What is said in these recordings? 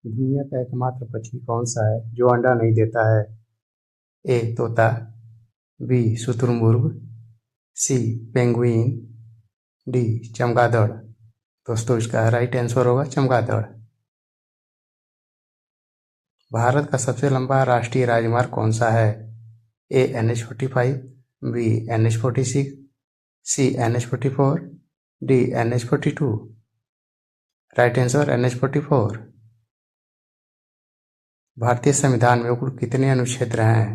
दुनिया का एकमात्र पक्षी कौन सा है जो अंडा नहीं देता है? ए तोता, बी शुतुरमुर्ग, सी पेंगुइन, डी चमगादड़। दोस्तों इसका राइट आंसर होगा चमगादड़। भारत का सबसे लंबा राष्ट्रीय राजमार्ग कौन सा है? ए NH45, बी NH46, सी NH44, D NH42। Right answer NH44। भारतीय संविधान में कुल कितने अनुच्छेद हैं?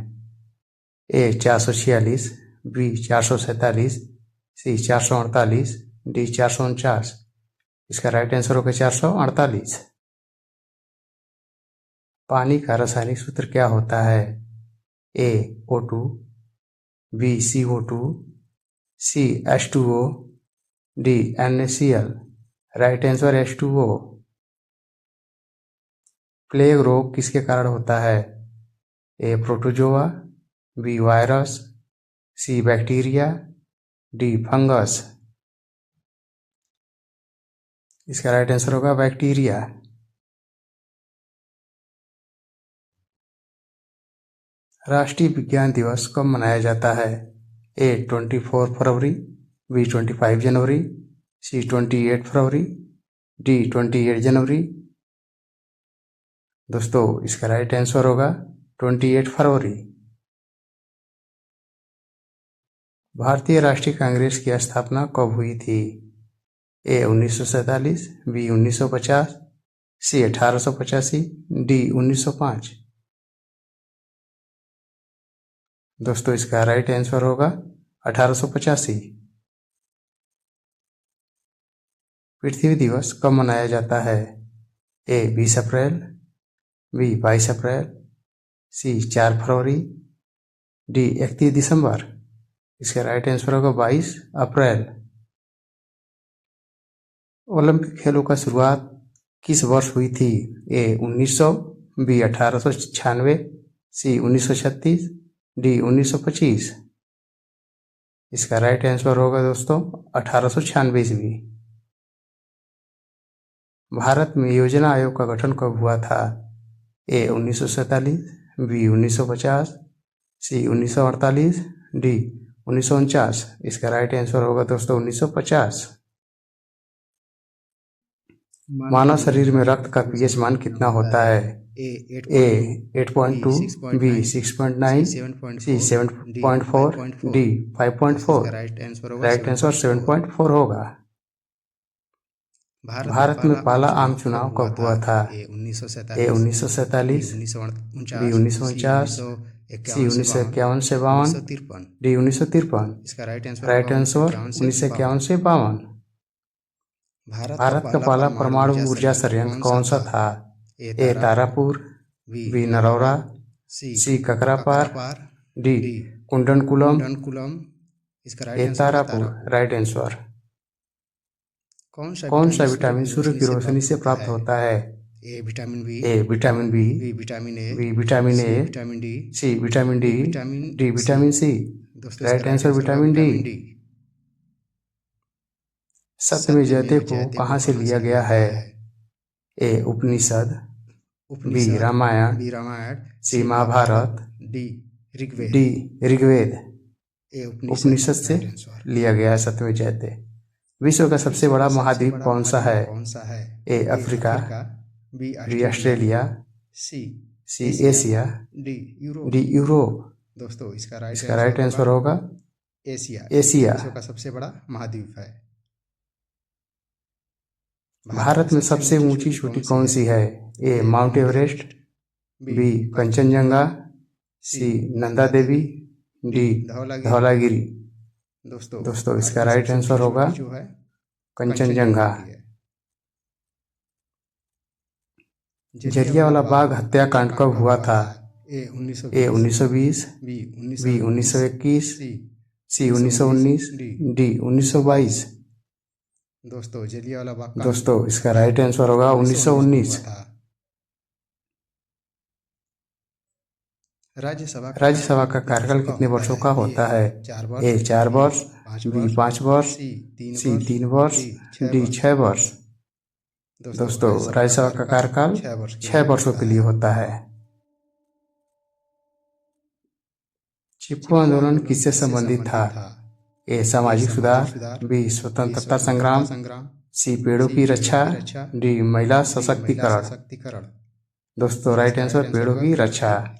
ए 446, बी 447, सी 448, डी 449। इसका राइट आंसर होगा 448। पानी का रासायनिक सूत्र क्या होता है? ए O2, बी CO2, सी H2O, D NaCl। Right answer H2O। Plague रोग किसके कारण होता है? ए प्रोटोजोआ, बी वायरस, सी बैक्टीरिया, डी फंगस। इसका राइट आंसर होगा बैक्टीरिया। राष्ट्रीय विज्ञान दिवस कब मनाया जाता है? ए 24 फरवरी, बी 25 जनवरी, सी 28 फरवरी, डी 28 जनवरी। दोस्तों इसका राइट आंसर होगा 28 फरवरी। भारतीय राष्ट्रीय कांग्रेस की स्थापना कब हुई थी? ए 1947, बी 1950, सी 1885, डी 1905। दोस्तों इसका राइट आंसर होगा 1885। पृथ्वी दिवस कब मनाया जाता है? ए 20 अप्रैल, बी 22 अप्रैल, सी 4 फरवरी, डी 31 दिसंबर। इसका राइट आंसर होगा 22 अप्रैल। ओलंपिक खेलों का शुरुआत किस वर्ष हुई थी? ए 1900, बी 1896, सी 1936, डी 1925। इसका राइट आंसर होगा दोस्तों 1896 ईस्वी। भारत में योजना आयोग का गठन कब हुआ था? ए 1947, बी 1950, सी 1948, डी 1949। इसका राइट आंसर होगा दोस्तों 1950। मानव शरीर में रक्त का पीएच मान कितना होता है? ए 8.2, बी 6.9, सी 7.4, डी 5.4। राइट आंसर 7.4 होगा। भारत में पहला आम चुनाव कब हुआ था? ए 1947, बी 1949, सी 1951 से 52, डी 1953। राइट आंसर 1951 से 52। भारत का पहला परमाणु ऊर्जा संयंत्र कौन सा था? A Tarapur, B Narora, C Kakrapar, D Kudankulam. A Tarapur. Right answer. कौन सा विटामिन सूर्य की रोशनी से प्राप्त होता है? A vitamin B, B vitamin A, C vitamin D, D vitamin C. Right answer vitamin D. Satyamev Jayate को कहाँ से लिया गया है? A Upanishad, B Ramayana, C Mahabharata, D Rigveda. Upanishad से लिया गया है सत्यमेव जयते। विश्व का सबसे बड़ा महाद्वीप कौन सा है? A Africa, B Australia, C Asia, D Europe. दोस्तों इसका राइट आंसर होगा एशिया। विश्व का सबसे बड़ा महाद्वीप है। भारत में सबसे ऊंची चोटी कौन सी है? ए माउंट एवरेस्ट, बी कंचनजंगा, सी नंदा देवी, डी धौलागिरी। दोस्तों इसका राइट आंसर होगा कंचनजंगा। जलियांवाला बाग हत्याकांड कब हुआ था? ए 1920, बी 1921, सी 1919, डी 1922। दोस्तों इसका राइट आंसर होगा 1919। राज्यसभा का कार्यकाल कितने वर्षों का होता है? ए 4 वर्ष, बी 5 वर्ष, सी 3 वर्ष, डी 6 वर्ष। दोस्तों राज्यसभा का कार्यकाल 6 वर्षों के लिए होता है। चिपको आंदोलन किससे संबंधित था? ए सामाजिक सुधार, बी स्वतंत्रता संग्राम, सी पेड़ों की रक्षा, डी महिला सशक्तिकरण। दोस्तों राइट आंसर पेड़ों की रक्षा।